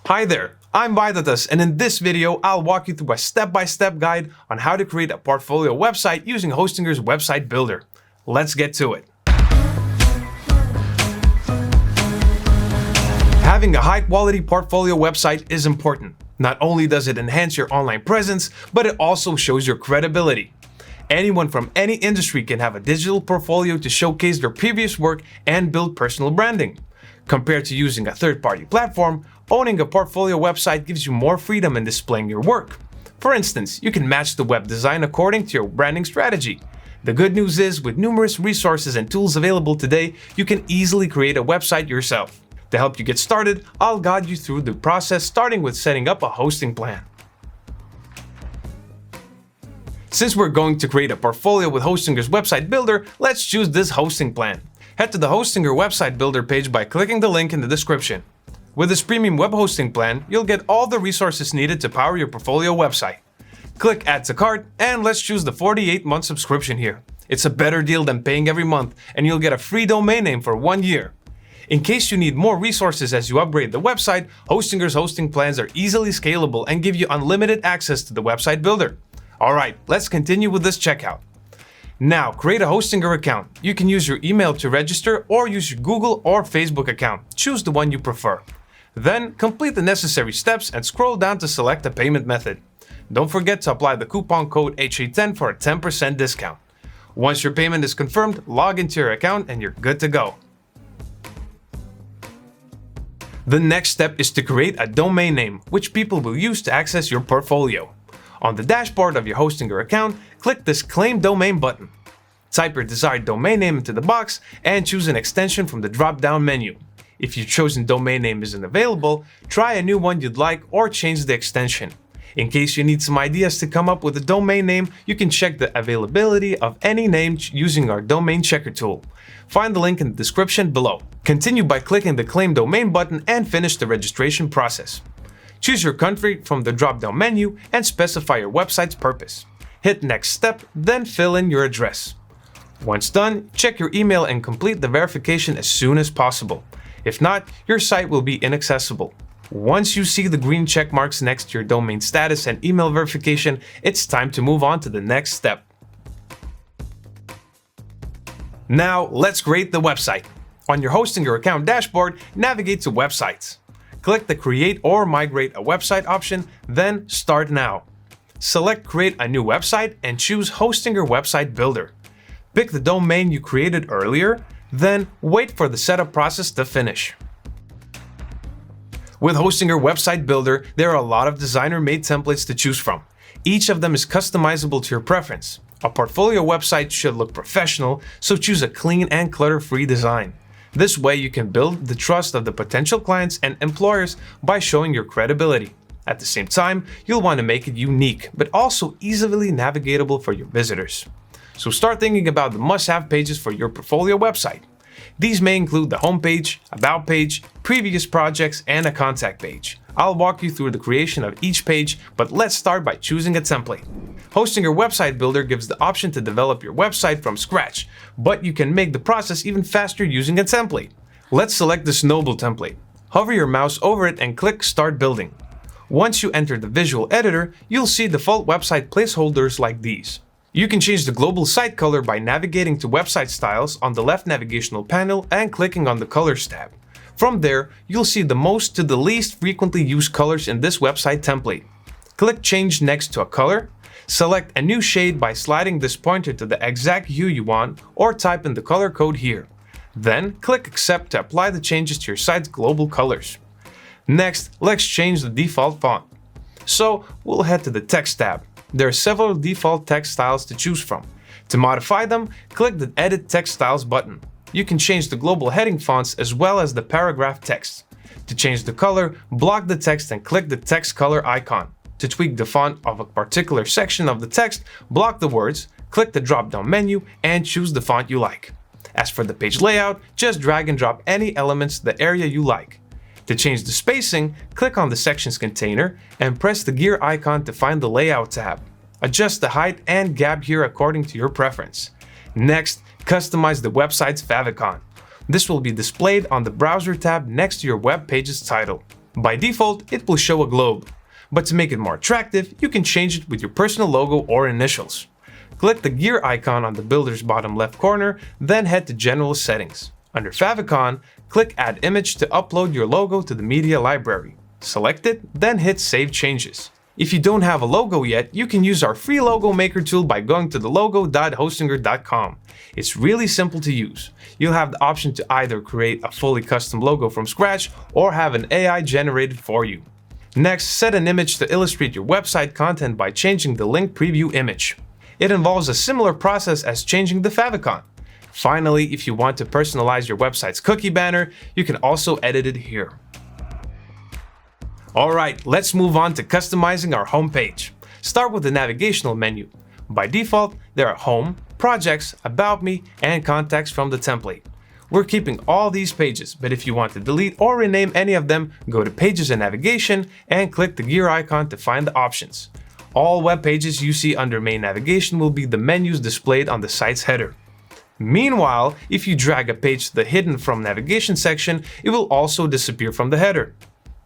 Hi there, I'm Vaidatas, and in this video, I'll walk you through a step-by-step guide on how to create a portfolio website using Hostinger's Website Builder. Let's get to it. Having a high-quality portfolio website is important. Not only does it enhance your online presence, but it also shows your credibility. Anyone from any industry can have a digital portfolio to showcase their previous work and build personal branding. Compared to using a third-party platform, owning a portfolio website gives you more freedom in displaying your work. For instance, you can match the web design according to your branding strategy. The good news is, with numerous resources and tools available today, you can easily create a website yourself. To help you get started, I'll guide you through the process, starting with setting up a hosting plan. Since we're going to create a portfolio with Hostinger's Website Builder, let's choose this hosting plan. Head to the Hostinger Website Builder page by clicking the link in the description. With this premium web hosting plan, you'll get all the resources needed to power your portfolio website. Click Add to Cart, and let's choose the 48-month subscription here. It's a better deal than paying every month, and you'll get a free domain name for 1 year. In case you need more resources as you upgrade the website, Hostinger's hosting plans are easily scalable and give you unlimited access to the website builder. Alright, let's continue with this checkout. Now, create a Hostinger account. You can use your email to register or use your Google or Facebook account. Choose the one you prefer. Then, complete the necessary steps and scroll down to select a payment method. Don't forget to apply the coupon code HA10 for a 10% discount. Once your payment is confirmed, log into your account and you're good to go. The next step is to create a domain name, which people will use to access your portfolio. On the dashboard of your Hostinger account, click this Claim Domain button. Type your desired domain name into the box and choose an extension from the drop-down menu. If your chosen domain name isn't available, try a new one you'd like or change the extension. In case you need some ideas to come up with a domain name, you can check the availability of any name using our domain checker tool. Find the link in the description below. Continue by clicking the Claim Domain button and finish the registration process. Choose your country from the drop-down menu and specify your website's purpose. Hit Next Step, then fill in your address. Once done, check your email and complete the verification as soon as possible. If not, your site will be inaccessible. Once you see the green check marks next to your domain status and email verification, it's time to move on to the next step. Now, let's create the website. On your Hostinger account dashboard, navigate to Websites. Click the Create or Migrate a Website option, then Start Now. Select Create a New Website and choose Hostinger Website Builder. Pick the domain you created earlier, then wait for the setup process to finish. With Hostinger Website Builder, there are a lot of designer-made templates to choose from. Each of them is customizable to your preference. A portfolio website should look professional, so choose a clean and clutter-free design. This way you can build the trust of the potential clients and employers by showing your credibility. At the same time, you'll want to make it unique, but also easily navigatable for your visitors. So start thinking about the must-have pages for your portfolio website. These may include the homepage, about page, previous projects, and a contact page. I'll walk you through the creation of each page, but let's start by choosing a template. Hostinger Website Builder gives the option to develop your website from scratch, but you can make the process even faster using a template. Let's select the Snowball template. Hover your mouse over it and click Start Building. Once you enter the visual editor, you'll see default website placeholders like these. You can change the global site color by navigating to Website Styles on the left navigational panel and clicking on the Colors tab. From there, you'll see the most to the least frequently used colors in this website template. Click Change next to a color. Select a new shade by sliding this pointer to the exact hue you want or type in the color code here. Then click Accept to apply the changes to your site's global colors. Next, let's change the default font. So we'll head to the Text tab. There are several default text styles to choose from. To modify them, click the Edit Text Styles button. You can change the global heading fonts as well as the paragraph text. To change the color, block the text and click the text color icon. To tweak the font of a particular section of the text, block the words, click the drop-down menu, and choose the font you like. As for the page layout, just drag and drop any elements to the area you like. To change the spacing, click on the sections container and press the gear icon to find the Layout tab. Adjust the height and gap here according to your preference. Next, customize the website's favicon. This will be displayed on the Browser tab next to your web page's title. By default, it will show a globe, but to make it more attractive, you can change it with your personal logo or initials. Click the gear icon on the builder's bottom left corner, then head to General Settings. Under favicon, click Add Image to upload your logo to the media library. Select it, then hit Save Changes. If you don't have a logo yet, you can use our free logo maker tool by going to the logo.hostinger.com. It's really simple to use. You'll have the option to either create a fully custom logo from scratch or have an AI generated for you. Next, set an image to illustrate your website content by changing the link preview image. It involves a similar process as changing the favicon. Finally, if you want to personalize your website's cookie banner, you can also edit it here. Alright, let's move on to customizing our homepage. Start with the navigational menu. By default, there are Home, Projects, About Me, and Contacts from the template. We're keeping all these pages, but if you want to delete or rename any of them, go to Pages and Navigation and click the gear icon to find the options. All web pages you see under Main Navigation will be the menus displayed on the site's header. Meanwhile, if you drag a page to the Hidden from Navigation section, it will also disappear from the header.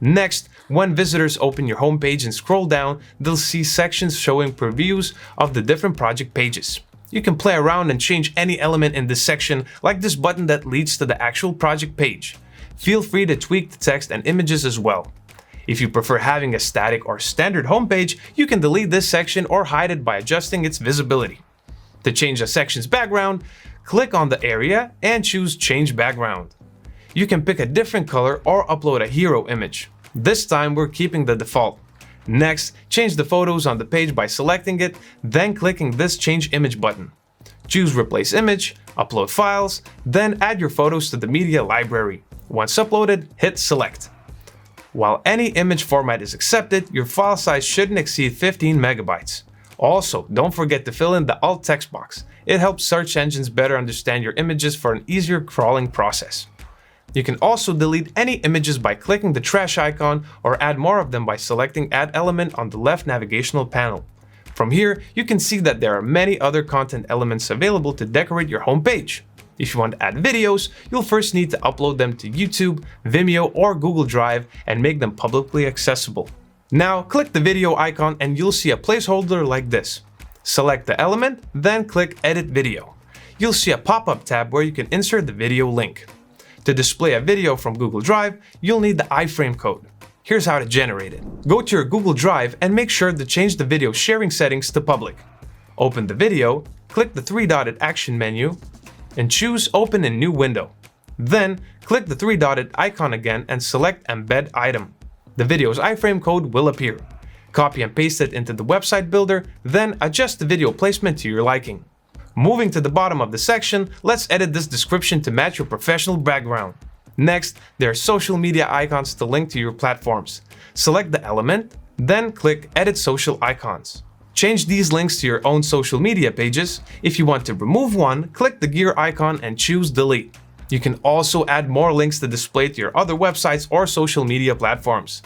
Next, when visitors open your homepage and scroll down, they'll see sections showing previews of the different project pages. You can play around and change any element in this section, like this button that leads to the actual project page. Feel free to tweak the text and images as well. If you prefer having a static or standard homepage, you can delete this section or hide it by adjusting its visibility. To change a section's background, click on the area and choose Change Background. You can pick a different color or upload a hero image. This time we're keeping the default. Next, change the photos on the page by selecting it, then clicking this Change Image button. Choose Replace Image, Upload Files, then add your photos to the media library. Once uploaded, hit Select. While any image format is accepted, your file size shouldn't exceed 15 megabytes. Also, don't forget to fill in the alt text box. It helps search engines better understand your images for an easier crawling process. You can also delete any images by clicking the trash icon or add more of them by selecting Add Element on the left navigational panel. From here, you can see that there are many other content elements available to decorate your homepage. If you want to add videos, you'll first need to upload them to YouTube, Vimeo, or Google Drive and make them publicly accessible. Now, click the video icon and you'll see a placeholder like this. Select the element, then click Edit Video. You'll see a pop-up tab where you can insert the video link. To display a video from Google Drive, you'll need the iframe code. Here's how to generate it. Go to your Google Drive and make sure to change the video sharing settings to public. Open the video, click the three-dotted action menu, and choose Open in New Window. Then, click the three-dotted icon again and select Embed Item. The video's iframe code will appear. Copy and paste it into the website builder, then adjust the video placement to your liking. Moving to the bottom of the section, let's edit this description to match your professional background. Next, there are social media icons to link to your platforms. Select the element, then click Edit Social Icons. Change these links to your own social media pages. If you want to remove one, click the gear icon and choose Delete. You can also add more links to display to your other websites or social media platforms.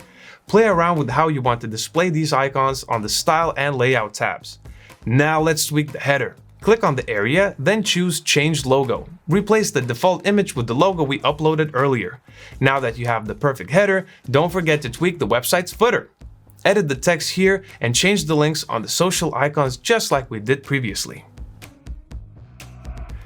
Play around with how you want to display these icons on the Style and Layout tabs. Now let's tweak the header. Click on the area, then choose Change Logo. Replace the default image with the logo we uploaded earlier. Now that you have the perfect header, don't forget to tweak the website's footer. Edit the text here and change the links on the social icons just like we did previously.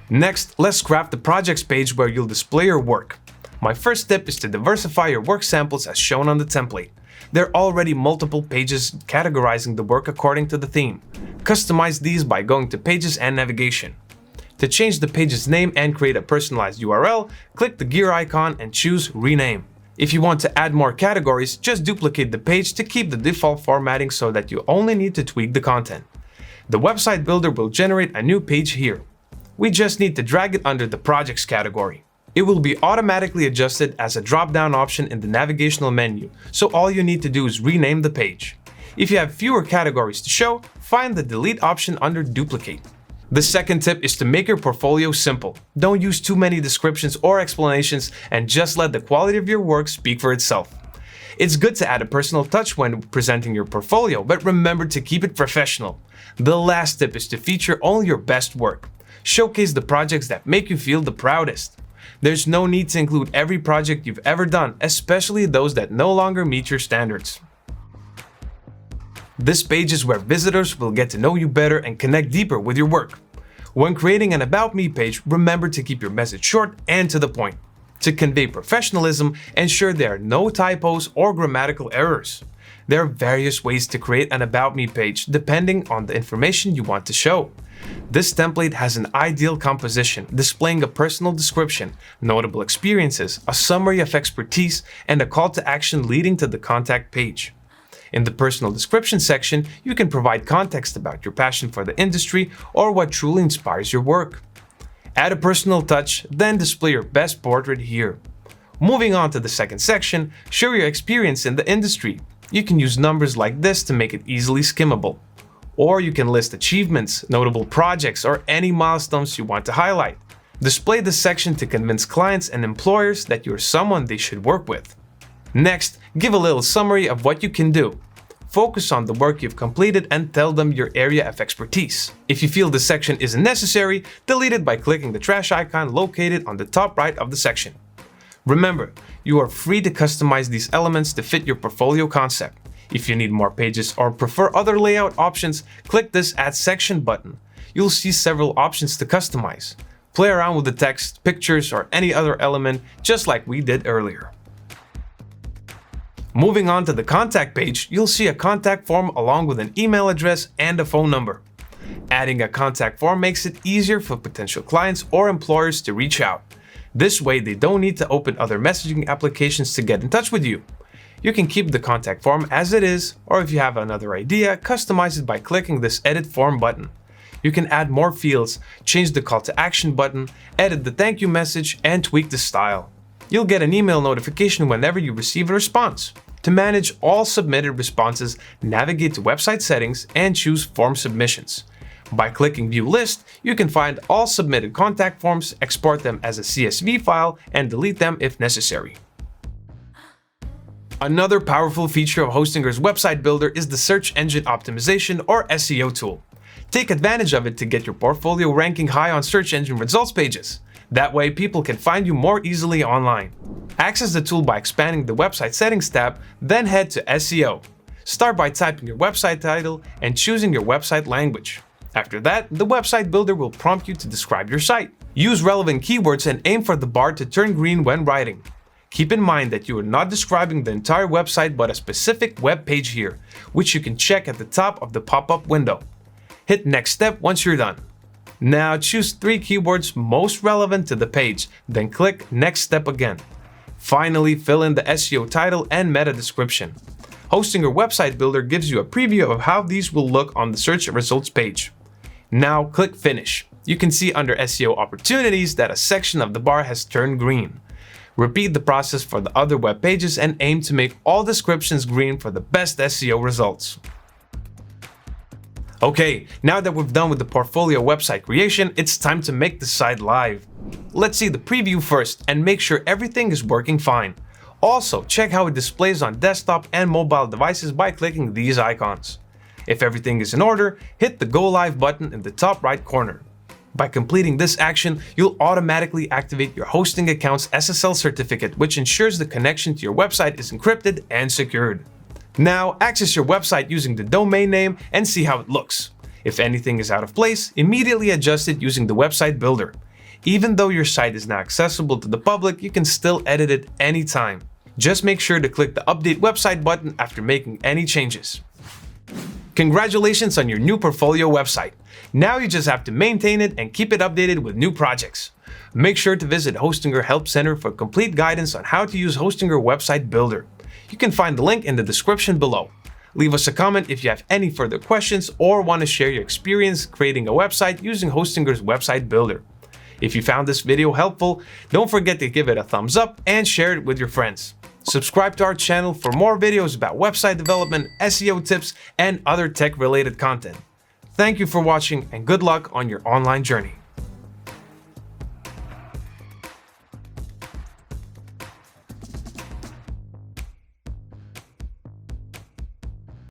Next, let's craft the projects page where you'll display your work. My first tip is to diversify your work samples as shown on the template. There are already multiple pages categorizing the work according to the theme. Customize these by going to Pages and Navigation. To change the page's name and create a personalized URL, click the gear icon and choose Rename. If you want to add more categories, just duplicate the page to keep the default formatting so that you only need to tweak the content. The website builder will generate a new page here. We just need to drag it under the Projects category. It will be automatically adjusted as a drop-down option in the navigational menu, so all you need to do is rename the page. If you have fewer categories to show, find the Delete option under Duplicate. The second tip is to make your portfolio simple. Don't use too many descriptions or explanations and just let the quality of your work speak for itself. It's good to add a personal touch when presenting your portfolio, but remember to keep it professional. The last tip is to feature only your best work. Showcase the projects that make you feel the proudest. There's no need to include every project you've ever done, especially those that no longer meet your standards. This page is where visitors will get to know you better and connect deeper with your work. When creating an About Me page, remember to keep your message short and to the point. To convey professionalism, ensure there are no typos or grammatical errors. There are various ways to create an About Me page depending on the information you want to show. This template has an ideal composition, displaying a personal description, notable experiences, a summary of expertise, and a call to action leading to the contact page. In the personal description section, you can provide context about your passion for the industry or what truly inspires your work. Add a personal touch, then display your best portrait here. Moving on to the second section, show your experience in the industry. You can use numbers like this to make it easily skimmable. Or you can list achievements, notable projects, or any milestones you want to highlight. Display this section to convince clients and employers that you're someone they should work with. Next, give a little summary of what you can do. Focus on the work you've completed and tell them your area of expertise. If you feel this section isn't necessary, delete it by clicking the trash icon located on the top right of the section. Remember, you are free to customize these elements to fit your portfolio concept. If you need more pages or prefer other layout options, click this Add Section button. You'll see several options to customize. Play around with the text, pictures, or any other element, just like we did earlier. Moving on to the contact page, you'll see a contact form along with an email address and a phone number. Adding a contact form makes it easier for potential clients or employers to reach out. This way, they don't need to open other messaging applications to get in touch with you. You can keep the contact form as it is, or if you have another idea, customize it by clicking this Edit Form button. You can add more fields, change the call to action button, edit the thank you message, and tweak the style. You'll get an email notification whenever you receive a response. To manage all submitted responses, navigate to Website Settings and choose Form Submissions. By clicking View List, you can find all submitted contact forms, export them as a CSV file, and delete them if necessary. Another powerful feature of Hostinger's Website Builder is the Search Engine Optimization or SEO tool. Take advantage of it to get your portfolio ranking high on search engine results pages. That way, people can find you more easily online. Access the tool by expanding the Website Settings tab, then head to SEO. Start by typing your website title and choosing your website language. After that, the Website Builder will prompt you to describe your site. Use relevant keywords and aim for the bar to turn green when writing. Keep in mind that you are not describing the entire website but a specific web page here, which you can check at the top of the pop-up window. Hit Next Step once you're done. Now choose 3 keywords most relevant to the page, then click Next Step again. Finally, fill in the SEO title and meta description. Hostinger Website Builder gives you a preview of how these will look on the search results page. Now click Finish. You can see under SEO opportunities that a section of the bar has turned green. Repeat the process for the other web pages and aim to make all descriptions green for the best SEO results. Okay, now that we've done with the portfolio website creation, it's time to make the site live. Let's see the preview first and make sure everything is working fine. Also, check how it displays on desktop and mobile devices by clicking these icons. If everything is in order, hit the Go Live button in the top right corner. By completing this action, you'll automatically activate your hosting account's SSL certificate, which ensures the connection to your website is encrypted and secured. Now, access your website using the domain name and see how it looks. If anything is out of place, immediately adjust it using the Website Builder. Even though your site is now accessible to the public, you can still edit it anytime. Just make sure to click the Update Website button after making any changes. Congratulations on your new portfolio website. Now you just have to maintain it and keep it updated with new projects. Make sure to visit Hostinger Help Center for complete guidance on how to use Hostinger Website Builder. You can find the link in the description below. Leave us a comment if you have any further questions or want to share your experience creating a website using Hostinger's Website Builder. If you found this video helpful, don't forget to give it a thumbs up and share it with your friends. Subscribe to our channel for more videos about website development, SEO tips, and other tech-related content. Thank you for watching and good luck on your online journey.